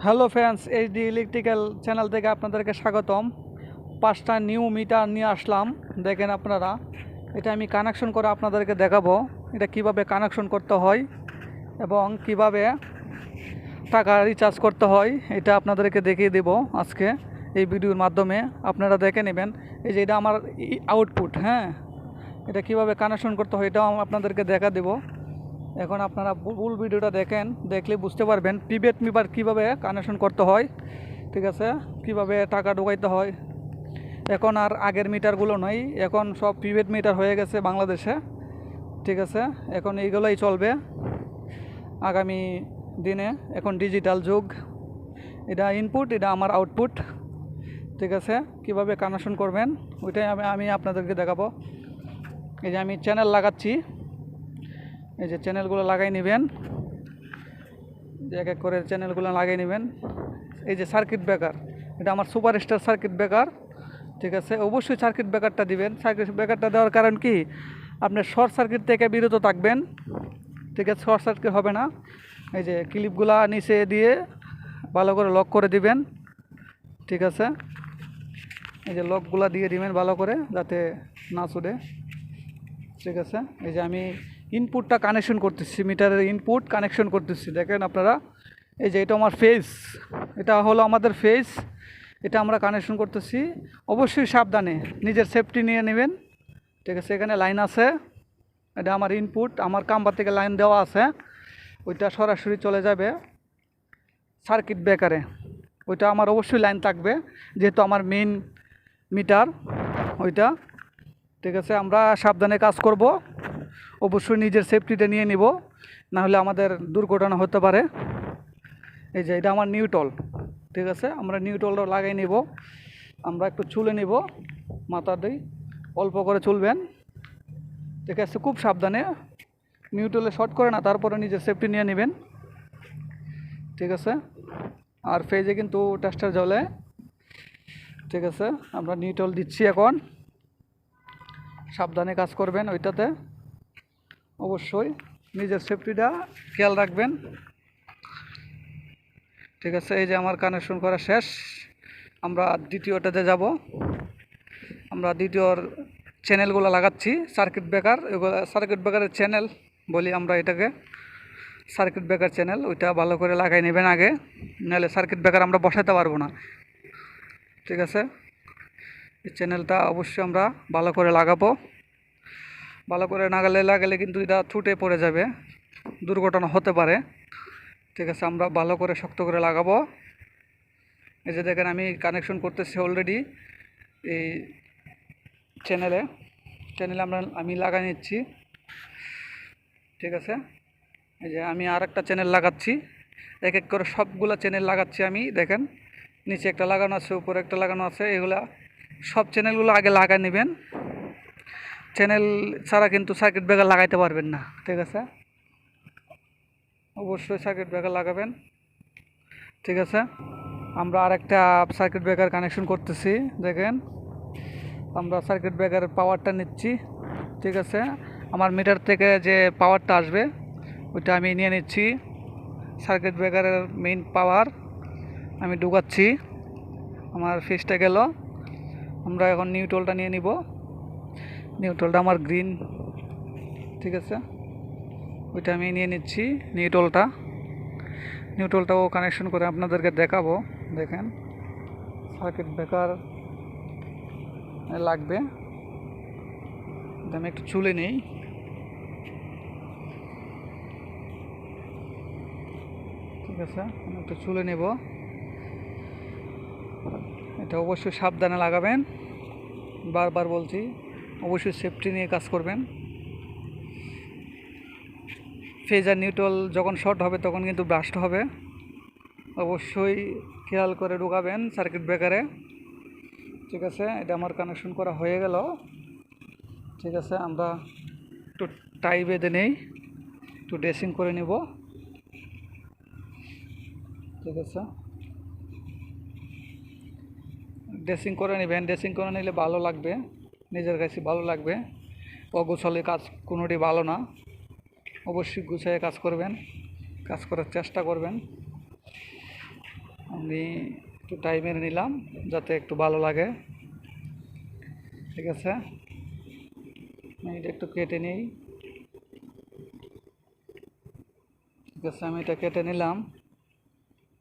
Hello friends, HD electrical channel থেকে আপনাদেরকে স্বাগতম। 5টা নিউ মিটার নিয়ে আসলাম। দেখেন আপনারা, এটা আমি কানেকশন করে আপনাদেরকে দেখাবো এটা কিভাবে কানেকশন করতে হয় এবং কিভাবে টাকা রিচার্জ করতে হয়। এটা আপনাদেরকে দেখিয়ে দেব আজকে এই ভিডিওর মাধ্যমে। আপনারা দেখে নেবেন। এই যে এটা আমার আউটপুট, হ্যাঁ, এটা কিভাবে কানেকশন করতে হয় এটাও আপনাদেরকে দেখা দেব। এখন আপনারা ফুল ভিডিওটা দেখেন, দেখলে বুঝতে পারবেন প্রিপেড মিটার কীভাবে কানেকশন করতে হয়, ঠিক আছে, কিভাবে টাকা ঢোকাইতে হয়। এখন আর আগের মিটারগুলো নয়, এখন সব প্রিপেড মিটার হয়ে গেছে বাংলাদেশে, ঠিক আছে। এখন এইগুলোই চলবে আগামী দিনে। এখন ডিজিটাল যুগ। এটা ইনপুট, এটা আমার আউটপুট, ঠিক আছে। কিভাবে কানেকশন করবেন ওইটাই আমি আপনাদেরকে দেখাবো। এই যে আমি চ্যানেল লাগাচ্ছি, এই যে চ্যানেলগুলো লাগাই নেবেন, এক এক করে চ্যানেলগুলো লাগিয়ে নেবেন। এই যে সার্কিট ব্রেকার, এটা আমার সুপারস্টার সার্কিট ব্রেকার, ঠিক আছে। অবশ্যই সার্কিট ব্রেকারটা দিবেন। সার্কিট ব্রেকারটা দেওয়ার কারণ কি, আপনি শর্ট সার্কিট থেকে বিরত থাকবেন, ঠিক আছে। শর্ট সার্কিট হবে না। এই যে ক্লিপগুলা নিচে দিয়ে ভালো করে লক করে দিবেন, ঠিক আছে। এই যে লকগুলা দিয়ে দিবেন ভালো করে, যাতে না ছুটে, ঠিক আছে। এই যে আমি ইনপুটটা কানেকশন করতেছি, মিটারের ইনপুট কানেকশন করতেছি, দেখেন আপনারা। এই যে এটা আমার ফেজ, এটা হলো আমাদের ফেজ, এটা আমরা কানেকশন করতেছি। অবশ্যই সাবধানে, নিজের সেফটি নিয়ে নেবেন, ঠিক আছে। এখানে লাইন আছে, এটা আমার ইনপুট, আমার কাম্বার থেকে লাইন দেওয়া আছে, ওইটা সরাসরি চলে যাবে সার্কিট ব্রেকারে। ওইটা আমার অবশ্যই লাইন থাকবে, যেহেতু আমার মেইন মিটার ওইটা, ঠিক আছে। আমরা সাবধানে কাজ করব, অবশ্যই নিজের সেফটিটা নিয়ে নিব, না হলে আমাদের দুর্ঘটনা হতে পারে। এই যে এটা আমার নিউট্রাল, ঠিক আছে। আমরা নিউট্রালটা লাগাই নিব, আমরা একটু চুলে নিব, মাথা দিয়ে অল্প করে চুলবেন, ঠিক আছে। খুব সাবধানে, নিউট্রালে শর্ট করে না, তারপরে নিজের সেফটি নিয়ে নেবেন, ঠিক আছে। আর ফেজে কিন্তু টেস্টার জ্বলে, ঠিক আছে। আমরা নিউট্রাল দিচ্ছি এখন, সাবধানে কাজ করবেন ওইটাতে, অবশ্যই নিজের সেফটিটা খেয়াল রাখবেন, ঠিক আছে। এই যে আমার কানেকশন করা শেষ, আমরা দ্বিতীয়টাতে যাব। আমরা দ্বিতীয়র চ্যানেলগুলো লাগাচ্ছি, সার্কিট ব্রেকার, এগুলো সার্কিট ব্রেকারের চ্যানেল বলি আমরা এটাকে, সার্কিট ব্রেকার চ্যানেল। ওইটা ভালো করে লাগাই নেবেন আগে, নাহলে সার্কিট ব্রেকার আমরা বসাতে পারবো না, ঠিক আছে। এই চ্যানেলটা অবশ্যই আমরা ভালো করে লাগাবো। ভালো করে লাগালে কিন্তু এটা ছুটে পড়ে যাবে, দুর্ঘটনা হতে পারে, ঠিক আছে। আমরা ভালো করে শক্ত করে লাগাবো। এই যে দেখেন আমি কানেকশন করতেছি অলরেডি এই চ্যানেলে আমি লাগাই নিচ্ছি, ঠিক আছে। এই যে আমি আর একটা চ্যানেল লাগাচ্ছি, এক এক করে সবগুলো চ্যানেল লাগাচ্ছি আমি। দেখেন নিচে একটা লাগানো আছে, উপরে একটা লাগানো আছে, এগুলা সব চ্যানেলগুলো আগে লাগাই নেবেন। চ্যানেল ছাড়া কিন্তু সার্কিট ব্রেকার লাগাইতে পারবেন না, ঠিক আছে। অবশ্যই সার্কিট ব্রেকার লাগাবেন, ঠিক আছে। আমরা আরেকটা সার্কিট ব্রেকার কানেকশন করতেছি, দেখেন। আমরা সার্কিট ব্রেকারের পাওয়ারটা নিচ্ছি, ঠিক আছে। আমার মিটার থেকে যে পাওয়ারটা আসবে ওইটা আমি নিয়ে নিচ্ছি। সার্কিট ব্রেকারের মেইন পাওয়ার আমি ঢুকাচ্ছি, আমার ফিসটা গেল। আমরা এখন নিউট্রালটা নিয়ে নিব। নিউট্রালটা আমার গ্রিন, ঠিক আছে, ওইটা আমি নিয়ে নিচ্ছি। নিউট্রালটাও কানেকশন করে আপনাদেরকে দেখাবো। দেখেন সার্কিট ব্রেকার লাগবে, আমি একটু চুলে নেই, ঠিক আছে। আমি একটু চুলে নেব। এটা অবশ্যই সাবধানে লাগাবেন, বারবার বলছি, অবশ্যই সেফটি নিয়ে কাজ করবেন। ফেজ আর নিউট্রাল যখন শর্ট হবে তখন কিন্তু ব্রাস্ট হবে, অবশ্যই খেয়াল করে ঢুকাবেন সার্কিট ব্রেকারে, ঠিক আছে। এটা আমার কানেকশন করা হয়ে গেল, ঠিক আছে। আমরা একটু টাই বেঁধে নেই, একটু ড্রেসিং করে নিব, ঠিক আছে। ড্রেসিং করে নেবেন, ড্রেসিং করে নিলে ভালো লাগবে, নিজের কাছে ভালো লাগবে। অগোছালে কাজ কোনোটি ভালো না, অবশ্যই গুছিয়ে কাজ করবেন, কাজ করার চেষ্টা করবেন। আমি একটু টাইমের নিলাম যাতে একটু ভালো লাগে। ঠিক আছে, আমি এটা একটু কেটে নিই। ঠিক আছে, আমি এটা কেটে নিলাম।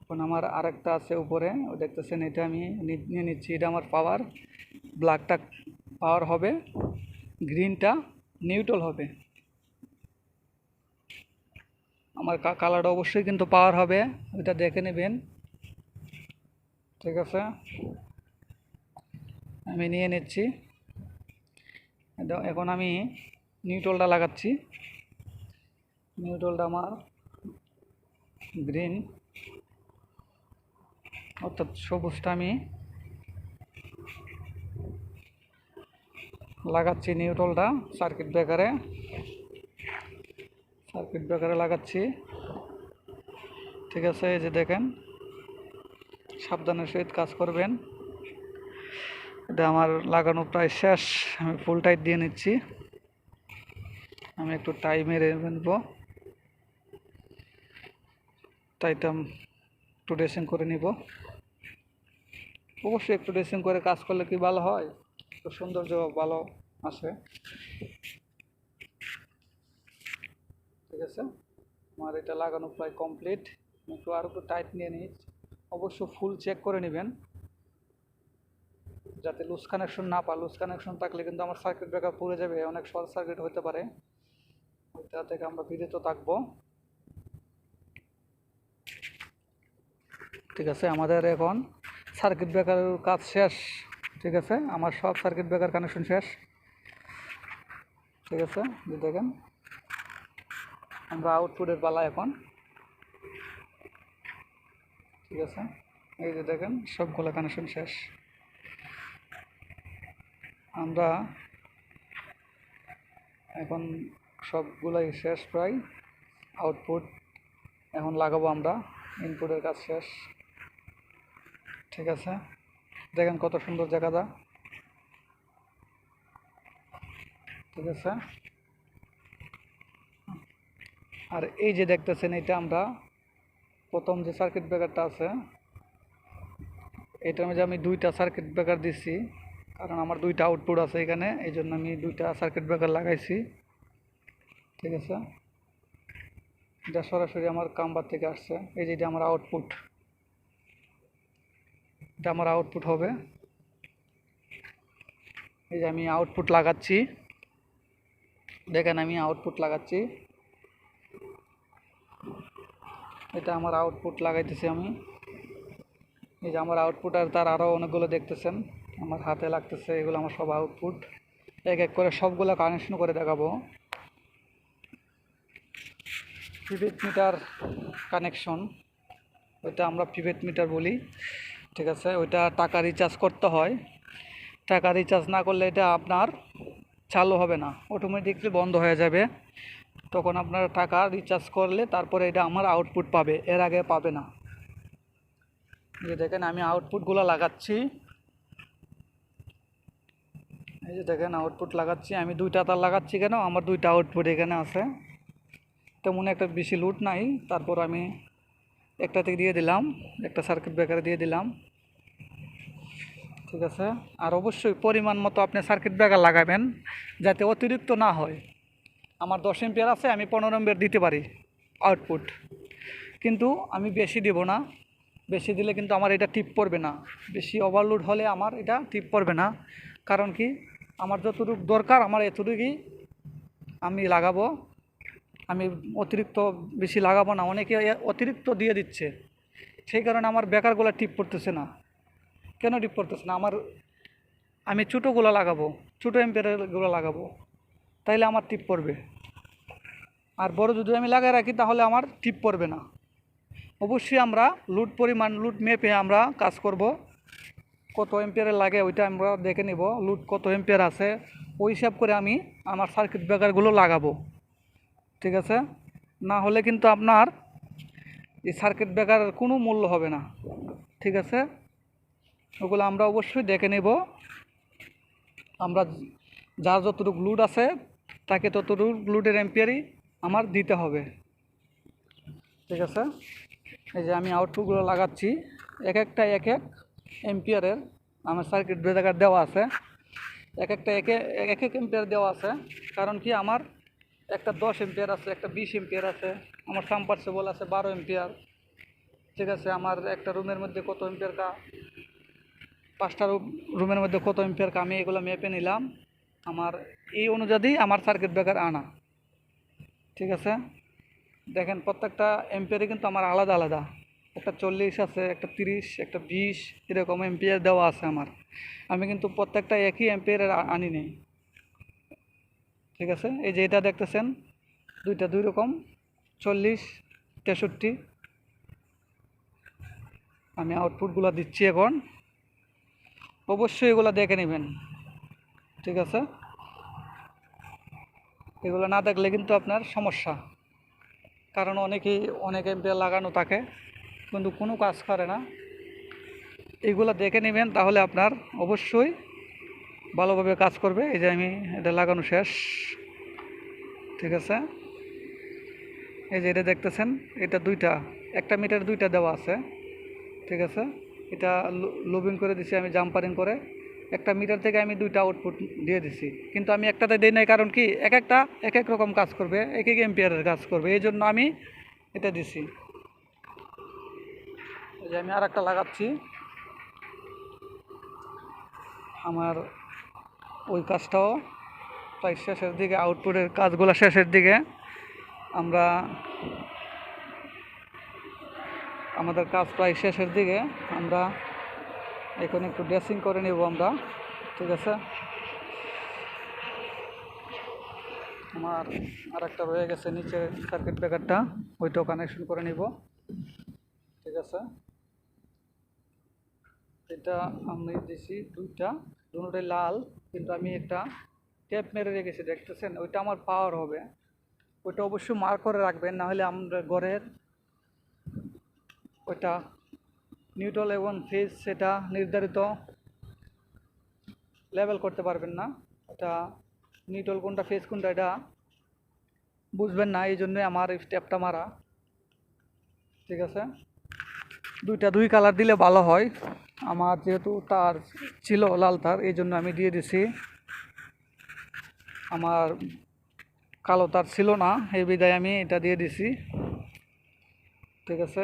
এখন আমার আরেকটা আছে উপরে, ও দেখতেছেন, এটা আমি নিয়ে নিচ্ছি। এটা আমার পাওয়ার, ব্ল্যাকটা পাওয়ার হবে, গ্রিনটা নিউট্রাল হবে। আমার কালারটা অবশ্যই কিন্তু পাওয়ার হবে, ওইটা দেখে নেবেন। ঠিক আছে, আমি নিয়ে নিচ্ছি। এখন আমি নিউট্রালটা লাগাচ্ছি। নিউট্রালটা আমার গ্রিন, অর্থাৎ সবুজটা আমি লাগাচ্ছি। নিউট্রালটা সার্কিট ব্রেকারে লাগাচ্ছি। ঠিক আছে, এই যে দেখেন, সাবধানের সহিত কাজ করবেন। এটা আমার লাগানো প্রায় শেষ, আমি ফুল টাইট দিয়ে নিচ্ছি। আমি একটু টাইমের নেব, টাইটা একটু ড্রেসিং করে নিব। অবশ্যই একটু ড্রেসিং করে কাজ করলে কি ভালো হয়, একটু সৌন্দর্য ভালো আসে। ঠিক আছে, আমার এটা লাগানো প্রায় কমপ্লিট। একটু আর একটু টাইট নিয়ে নিই। অবশ্য ফুল চেক করে নেবেন যাতে লুজ কানেকশন না পায়। লুজ কানেকশন থাকলে কিন্তু আমার সার্কিট ব্রেকার পুড়ে যাবে, অনেক শর্ট সার্কিট হতে পারে। ওইটা থেকে আমরা বিরত থাকবো। ঠিক আছে, আমাদের এখন সার্কিট ব্রেকারের কাজ শেষ। ঠিক আছে, আমার সব সার্কিট ব্রেকার কানেকশন শেষ। ঠিক আছে, দেখেন, আমরা আউটপুটের পালা এখন। ঠিক আছে, এই যে দেখেন, সবগুলো কানেকশন শেষ। আমরা এখন সবগুলাই শেষ প্রায়। আউটপুট এখন লাগাবো আমরা, ইনপুটের কাজ শেষ। ঠিক আছে, দেখেন কত সুন্দর জায়গাটা। ঠিক আছে, আর এই যে দেখতেছেন, এটা আমরা প্রথম যে সার্কিট ব্রেকারটা আছে, এটার মধ্যে আমি দুইটা সার্কিট ব্রেকার দিচ্ছি, কারণ আমার দুইটা আউটপুট আছে এখানে, এই জন্য আমি দুইটা সার্কিট ব্রেকার লাগাইছি। ঠিক আছে, এটা সরাসরি আমার কাম্বার থেকে আসছে। এই যে এটা আমার আউটপুট, এটা আমার আউটপুট হবে। এই যে আমি আউটপুট লাগাচ্ছি, দেখেন আমি আউটপুট লাগাচ্ছি। এটা আমার আউটপুট লাগাইতেছি আমি। এই যে আমার আউটপুট, আর তার আরও অনেকগুলো দেখতেছেন আমার হাতে লাগতেছে, এগুলো আমার সব আউটপুট। এক এক করে সবগুলো কানেকশন করে দেখাবো। প্রিপেড মিটার কানেকশন, ওইটা আমরা প্রিপেড মিটার বলি। ঠিক আছে, ওইটা টাকা রিচার্জ করতে হয়। টাকা রিচার্জ না করলে এটা আপনার চালু হবে না, অটোমেটিকলি বন্ধ হয়ে যাবে। তখন আপনার টাকা রিচার্জ করলে তারপরে এটা আমার আউটপুট পাবে, এর আগে পাবে না। এই যে দেখেন, আমি আউটপুটগুলো লাগাচ্ছি। এই যে দেখেন, আউটপুট লাগাচ্ছি আমি। দুইটা তার লাগাচ্ছি কেন, আমার দুইটা আউটপুট এখানে আছে, তেমন একটা বেশি লোড নাই। তারপর আমি একটা থেকে দিয়ে দিলাম, একটা সার্কিট ব্রেকারে দিয়ে দিলাম। ঠিক আছে, আর অবশ্যই পরিমাণ মতো আপনি সার্কিট ব্রেকার লাগাবেন, যাতে অতিরিক্ত না হয়। আমার 10 এম্পিয়ার আছে, আমি 15 এম্পিয়ার দিতে পারি আউটপুট, কিন্তু আমি বেশি দেব না। বেশি দিলে কিন্তু আমার এটা টিপ পড়বে না। বেশি ওভারলোড হলে আমার এটা টিপ পড়বে না। কারণ কি, আমার যতটুকু দরকার আমার এতটুকুই আমি লাগাবো। আমি অতিরিক্ত বেশি লাগাবো না। অনেকে অতিরিক্ত দিয়ে দিচ্ছে, সেই কারণে আমার বেকারগুলো টিপ পড়তেছে না। কেন টিপ পড়তেছে না? আমি ছোটোগুলো লাগাবো, ছোটো এম্পিয়ারগুলো লাগাবো, তাইলে আমার টিপ পড়বে। আর বড় যদি আমি লাগাই রাখি তাহলে আমার টিপ পড়বে না। অবশ্যই আমরা লোড মেপে আমরা কাজ করব। কত এম্পিয়ারের লাগে ওইটা আমরা দেখে নিব, লোড কত এম্পিয়ার আছে ওই হিসাব করে আমি আমার সার্কিট ব্রেকারগুলো লাগাবো। ঠিক আছে, না হলে কিন্তু আপনার এই সার্কিট ব্রেকারের কোনো মূল্য হবে না। ঠিক আছে, ওগুলো আমরা অবশ্যই দেখে নেব। আমরা যার যতটুকু লোড আছে তাকে ততটুকু লোডের এম্পিয়ারই আমার দিতে হবে। ঠিক আছে, এই যে আমি আউটপুটগুলো লাগাচ্ছি, এক একটা এক এক এম্পিয়ারের আমার সার্কিট ব্রেকার দেওয়া আছে, এক একটা এক এক এম্পিয়ার দেওয়া আছে। কারণ কি আমার একটা 10 এম্পিয়ার আছে, একটা 20 এম্পিয়ার আছে, আমার সাবমার্সিবল আছে 12 এম্পিয়ার। ঠিক আছে, আমার একটা রুমের মধ্যে কত এম্পিয়ার কা, 5টা রুমের মধ্যে কত এম্পিয়ার কা, আমি এগুলো মেপে নিলাম। আমার এই অনুযায়ী আমার সার্কিট ব্রেকার আনা। ঠিক আছে, দেখেন প্রত্যেকটা এম্পিয়ারে কিন্তু আমার আলাদা আলাদা, একটা 40 আছে, একটা 30, একটা 20, এরকম এম্পিয়ার দেওয়া আছে আমার। আমি কিন্তু প্রত্যেকটা একই এম্পিয়ারের আনি নেই। ঠিক আছে, এই যে এটা দেখতেছেন দুইটা দুই রকম, 40, 63। আমি আউটপুটগুলো দিচ্ছি এখন, অবশ্যই এগুলো দেখে নেবেন। ঠিক আছে, এগুলো না দেখলে কিন্তু আপনার সমস্যা। কারণ অনেকেই অনেক এম্পিয়ার লাগানো থাকে কিন্তু কোনো কাজ করে না। এইগুলো দেখে নেবেন, তাহলে আপনার অবশ্যই ভালোভাবে কাজ করবে। এই যে আমি এটা লাগানো শেষ। ঠিক আছে, এই যে এটা দেখতেছেন, এটা দুইটা, একটা মিটার দুইটা দেওয়া আছে। ঠিক আছে, এটা লোবিং করে দিছি আমি, জাম্পারিং করে একটা মিটার থেকে আমি দুইটা আউটপুট দিয়ে দিছি। কিন্তু আমি একটাতে দিই নাই, কারণ কি এক একটা এক এক রকম কাজ করবে, এক এক এম্পিয়ারের কাজ করবে, এই জন্য আমি এটা দিছি। এই যে আমি আর একটা লাগাচ্ছি, আমার ওই কাজটাও প্রায় শেষের দিকে, আউটপুটের কাজগুলো শেষের দিকে। আমরা আমাদের কাজ প্রায় শেষের দিকে, আমরা এখন একটু ড্রেসিং করে নেব আমরা। ঠিক আছে, আমার আর একটা রয়ে গেছে নিচে সার্কিট ব্রেকারটা, ওইটাও কানেকশন করে নিব। ঠিক আছে, এটা আমি দিছি দুইটা, দুটোটাই লাল, কিন্তু আমি একটা ট্যাপ মেরে রেখেছি, দেখতেছেন, ওইটা আমার পাওয়ার হবে। ওইটা অবশ্যই মার্ক করে রাখবেন, নাহলে আমরা ঘরের ওইটা নিউট্রাল এবং ফেজ সেটা নির্ধারিত লেভেল করতে পারবেন না। এটা নিউট্রাল কোনটা ফেজ কোনটা এটা বুঝবেন না, এই জন্যই আমার স্টেপটা মারা। ঠিক আছে, দুইটা দুই কালার দিলে ভালো হয়। আমার যেহেতু তার ছিল লাল তার, এই জন্য আমি দিয়ে দিছি। আমার কালো তার ছিল না, এই বিধায় আমি এটা দিয়ে দিছি। ঠিক আছে,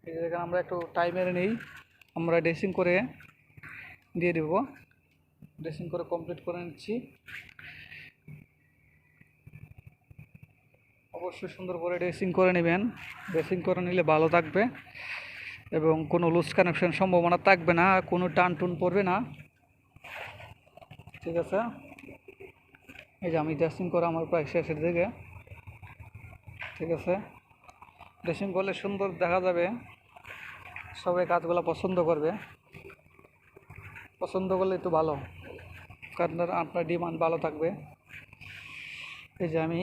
এই জায়গায় আমরা একটু টাইমের নেই, আমরা ড্রেসিং করে দিয়ে দেব। ড্রেসিং করে কমপ্লিট করে নিচ্ছি। অবশ্যই সুন্দর করে ড্রেসিং করে নেবেন, ড্রেসিং করে নিলে ভালো থাকবে এবং কোনো লুজ কানেকশন সম্ভাবনা থাকবে না, কোনো টান টুন পড়বে না। ঠিক আছে, এই যে আমি ড্রেসিং করে আমার প্রায় শেষের দিকে। ঠিক আছে, ড্রেসিং করলে সুন্দর দেখা যাবে, সবাই কাজগুলো পছন্দ করবে, পছন্দ করলে একটু ভালো, কারণ আপনার ডিমান্ড ভালো থাকবে। এই যে আমি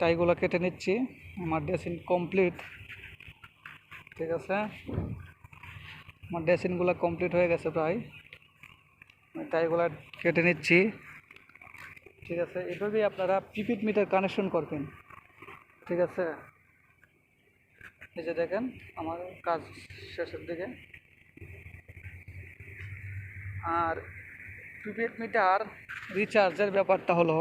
টাইগুলো কেটে নিচ্ছি, আমার ড্রেসিং কমপ্লিট। ঠিক আছে, আমার ড্রেসিংগুলো কমপ্লিট হয়ে গেছে প্রায়, আমি টাইগুলো কেটে নিচ্ছি। ঠিক আছে, এভাবেই আপনারা প্রিপেড মিটার কানেকশন করবেন। ঠিক আছে, এই যে দেখেন আমার কাজ শেষের দিকে। আর প্রিপেড মিটার রিচার্জের ব্যাপারটা হলো,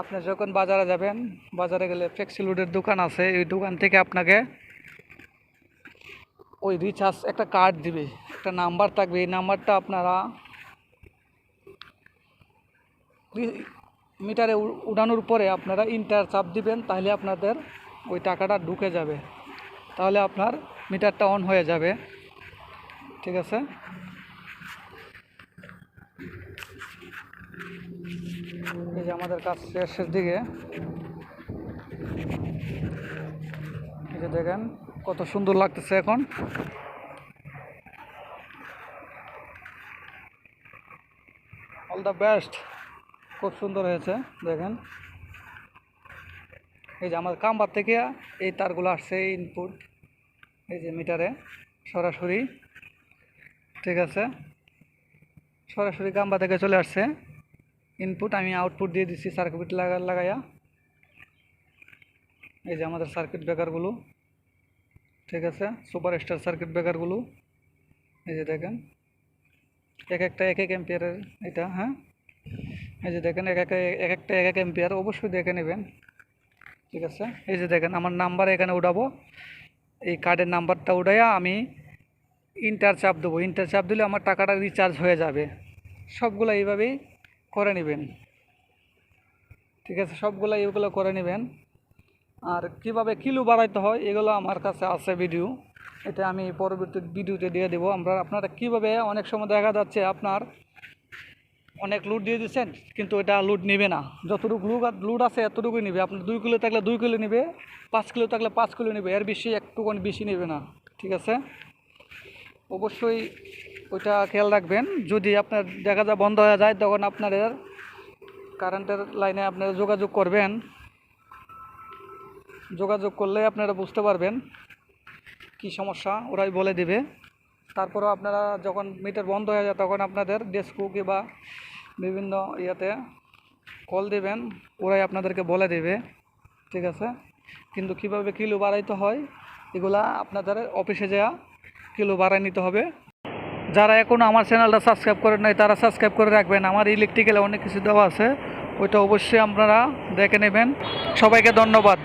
আপনি যখন বাজারে যাবেন, বাজারে গেলে ফ্লেক্সি লোডের দোকান আছে, এই দোকান থেকে আপনাকে ওই রিচার্জ একটা কার্ড দিবে, একটা নাম্বার থাকবে, এই নাম্বারটা আপনারা মিটারে উঠানোর পরে আপনারা ইন্টার চাপ দিবেন, তাহলে আপনাদের ওই টাকাটা ঢুকে যাবে, তাহলে আপনার মিটারটা অন হয়ে যাবে। ঠিক আছে, এই যে আমাদের কাজ শেষের দিকে। এই যে দেখেন কত সুন্দর লাগতেছে এখন। অল দ্য বেস্ট, খুব সুন্দর হয়েছে দেখেন। এই যে আমার কাম্বার থেকে এই তারগুলো আসছে, এই ইনপুট, এই যে মিটারে সরাসরি। ঠিক আছে, সরাসরি কাম্বা থেকে চলে আসছে ইনপুট, আমি আউটপুট দিয়ে দিচ্ছি সার্কিট লাগাইয়া। এই যে আমাদের সার্কিট ব্রেকারগুলো ঠিক আছে, সুপার স্টার সার্কিট ব্রেকারগুলো এই যে দেখেন এক একটা এক এক এম্পিয়ারের এটা। হ্যাঁ, এই যে দেখেন এক একটা এক এক এম্পিয়ার, অবশ্যই দেখে নেবেন। ঠিক আছে, এই যে দেখেন আমার নাম্বার এখানে উঠাবো, এই কার্ডের নাম্বারটা উঠাইয়া আমি ইন্টার চাপ দেবো। ইন্টার চাপ দিলে আমার টাকাটা রিচার্জ হয়ে যাবে। সবগুলো এইভাবেই করে নেবেন। ঠিক আছে, সবগুলো এইগুলো করে নেবেন। আর কিভাবে কিলো বাড়াইতে হয় এগুলো আমার কাছে আছে ভিডিও, এটা আমি পরবর্তী ভিডিওতে দিয়ে দেবো। আপনারা কীভাবে, অনেক সময় দেখা যাচ্ছে আপনার অনেক লুট দিয়ে দিচ্ছেন কিন্তু এটা লুট নেবে না, যতটুকু লুট আছে এতটুকুই নেবে। আপনার 2 কিলো থাকলে 2 কিলো নেবে, 5 কিলো থাকলে 5 কিলো নেবে, এর বেশি একটুখানি বেশি নেবে না। ঠিক আছে, অবশ্যই ওইটা খেয়াল রাখবেন। যদি আপনার দেখা যায় বন্ধ হয়ে যায় তখন আপনাদের কারেন্টের লাইনে আপনারা যোগাযোগ করবেন। যোগাযোগ করলে আপনারা বুঝতে পারবেন কি সমস্যা, ওরাই বলে দিবে। তারপরেও আপনারা যখন মিটার বন্ধ হয়ে যায় তখন আপনাদের ডেস্কো কিংবা বিভিন্ন ইয়েতে কল দেবেন, ওরাই আপনাদেরকে বলে দেবে। ঠিক আছে, কিন্তু কিভাবে কিলো বাড়াইতে হয় এগুলা আপনাদের অফিসে যাওয়া কিলো বাড়াই নিতে হবে। যারা এখনও আমার চ্যানেলটা সাবস্ক্রাইব করেন নাই তারা সাবস্ক্রাইব করে রাখবেন। আমার ইলেকট্রিক্যালে অনেক কিছু দেওয়া আছে, ওইটা অবশ্যই আপনারা দেখে নেবেন। সবাইকে ধন্যবাদ।